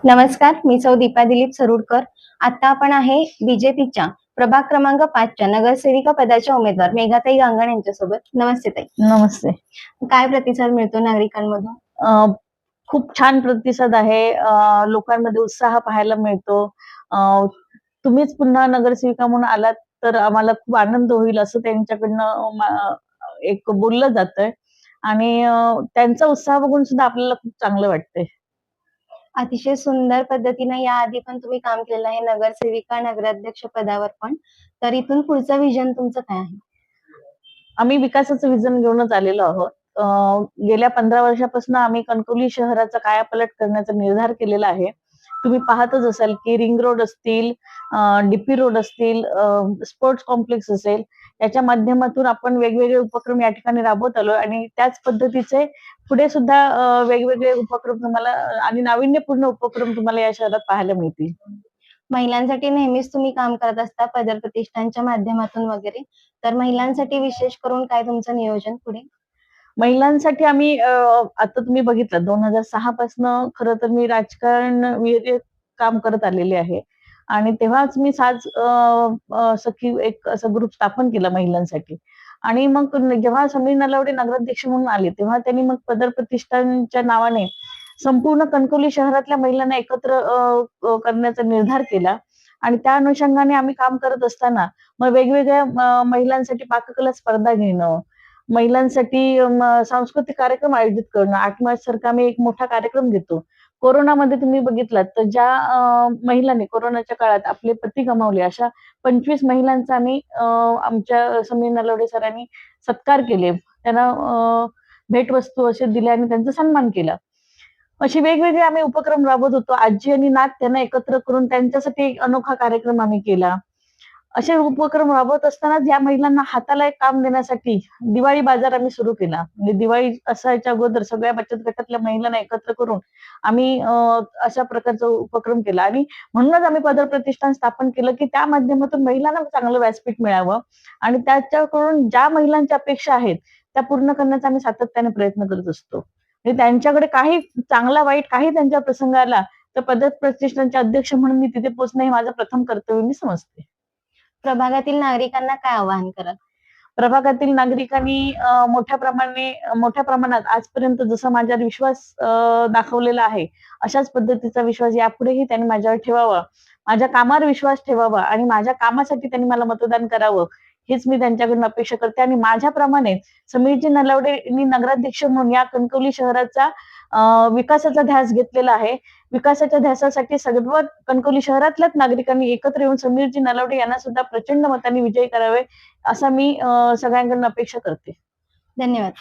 नमस्कार, मी सौ दीपा दिलीप सरुडकर. आता आपण आहे बीजेपीच्या प्रभाग क्रमांक 5च्या नगरसेविका पदाच्या उमेदवार मेघाताई गांगण यांच्यासोबत. नमस्ते ताई. नमस्ते. काय प्रतिसाद मिळतो नागरिकांमधून? खूप छान प्रतिसाद आहे. लोकांमध्ये उत्साह पाहायला मिळतो. तुम्हीच पुन्हा नगरसेविका म्हणून आलात तर आम्हाला खूप आनंद होईल असं त्यांच्याकडनं एक बोललं जातंय आणि त्यांचा उत्साह बघून सुद्धा आपल्याला खूप चांगलं वाटतंय. अतिशय सुंदर पद्धतीने याआधी पण तुम्ही काम केलेलं आहे नगरसेविका, नगराध्यक्ष पदावर पण. तर इथून पुढचं विजन तुमचं काय आहे? आम्ही विकासाचं विजन घेऊनच आलेलो आहोत. गेल्या 15 वर्षापासून आम्ही कणकवली शहराचा कायापालट करण्याचा निर्धार केलेला आहे. तुम्ही पाहतच असाल की रिंग रोड असतील, डीपी रोड असतील, स्पोर्ट्स कॉम्प्लेक्स असेल, याच्या माध्यमातून आपण वेगवेगळे उपक्रम या ठिकाणी राबवत आलो आणि त्याच पद्धतीचे पुढे सुद्धा वेगवेगळे उपक्रम तुम्हाला आणि नाविन्यपूर्ण उपक्रम तुम्हाला या शहरात पाहायला मिळतील. महिलांसाठी नेहमीच तुम्ही काम करत असता पदप्रतिष्ठानच्या माध्यमातून वगैरे. तर महिलांसाठी विशेष करून काय तुमचं नियोजन पुढे? महिलांसाठी आम्ही आता तुम्ही बघितलं 2006 पासनं खरं तर मी राजकारण काम करत आलेले आहे आणि तेव्हाच मी साज सखी एक असा ग्रुप स्थापन केला महिलांसाठी आणि मग जेव्हा समीर नलावडे नगराध्यक्ष म्हणून आले तेव्हा त्यांनी मग पदर प्रतिष्ठानच्या नावाने संपूर्ण कणकवली शहरातल्या महिलांना एकत्र करण्याचा निर्धार केला आणि त्या अनुषंगाने आम्ही काम करत असताना मग वेगवेगळ्या महिलांसाठी पाककला स्पर्धा घेणं, महिलांसाठी सांस्कृतिक कार्यक्रम आयोजित करणं. 8 मार्च सारखा आम्ही एक मोठा कार्यक्रम घेतो. कोरोनामध्ये तुम्ही बघितलात तर ज्या महिलांनी कोरोनाच्या काळात आपले पती गमावले अशा 25 महिलांचा आम्ही आमच्या समीर नलावडे सरांनी सत्कार केले. त्यांना भेटवस्तू असे दिल्या आणि त्यांचा सन्मान केला. असे वेगवेगळे आम्ही उपक्रम राबवत होतो. आजी आणि नात त्यांना एकत्र करून त्यांच्यासाठी एक अनोखा कार्यक्रम आम्ही केला. असे उपक्रम राबवत असताना या महिलांना हाताला एक काम देण्यासाठी दिवाळी बाजार आम्ही सुरू केला. म्हणजे दिवाळी असायच्या अगोदर सगळ्या बचत गटातल्या महिलांना एकत्र करून आम्ही अशा प्रकारचा उपक्रम केला आणि म्हणूनच आम्ही पदर प्रतिष्ठान स्थापन केलं की त्या माध्यमातून महिलांना चांगलं व्यासपीठ मिळावं आणि त्याच्याकडून ज्या महिलांच्या अपेक्षा आहेत त्या पूर्ण करण्याचा आम्ही सातत्याने प्रयत्न करत असतो. म्हणजे त्यांच्याकडे काही चांगला वाईट काही त्यांच्या प्रसंग आला तर पदर प्रतिष्ठानचे अध्यक्ष म्हणून मी तिथे पोहोचणं हे माझं प्रथम कर्तव्य मी समजते. प्रभागातील नागरिकांना काय आवाहन कराल? प्रभागातील नागरिकांनी मोठ्या प्रमाणात आजपर्यंत जसा माझ्यावर विश्वास दाखवलेला आहे अशाच पद्धतीचा विश्वास यापुढेही त्यांनी माझ्यावर ठेवावा, माझ्या कामावर विश्वास ठेवावा आणि माझ्या कामासाठी त्यांनी मला मतदान करावं हेच मी त्यांच्याकडून अपेक्षा करते आणि माझ्याप्रमाणे समीरजी नलावडेंनी नगराध्यक्ष म्हणून या कणकवली शहराचा विकासाचा ध्यास घेतलेला आहे. विकासाच्या ध्यासासाठी सर्व कणकवली शहरातल्याच नागरिकांनी एकत्र येऊन समीरजी नलावडे यांना सुद्धा प्रचंड मतांनी विजयी करावे असा मी सगळ्यांकडून अपेक्षा करते. धन्यवाद.